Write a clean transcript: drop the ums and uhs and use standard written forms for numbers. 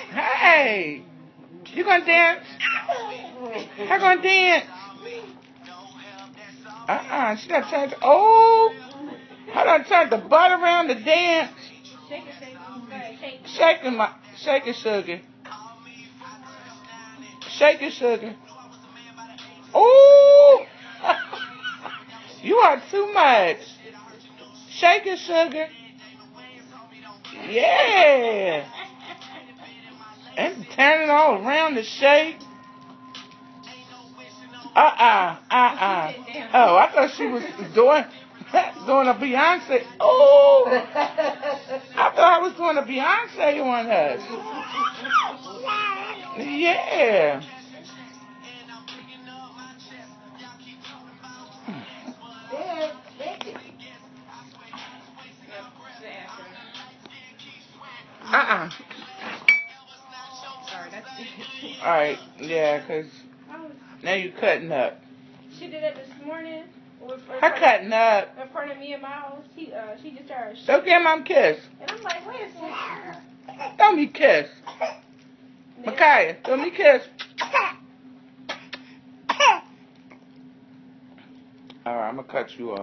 Hey, you gonna dance? How gonna dance? She done turned. Oh, I done turned the butt around to dance. Shake it, sugar. Shake it, sugar. Oh, you are too much. Shake it, sugar. Yeah. And turn it all around to shake. Oh, I thought she was doing a Beyonce. Oh, I thought I was doing a Beyonce on us. Yeah. All right, yeah, because now you're cutting up. She did it this morning. Her cutting up. In front of me and Miles. She just started shaking. Don't give Mom a kiss. And I'm like, wait a second. Don't me kiss. Micaiah, don't me kiss. All right, I'm going to cut you off.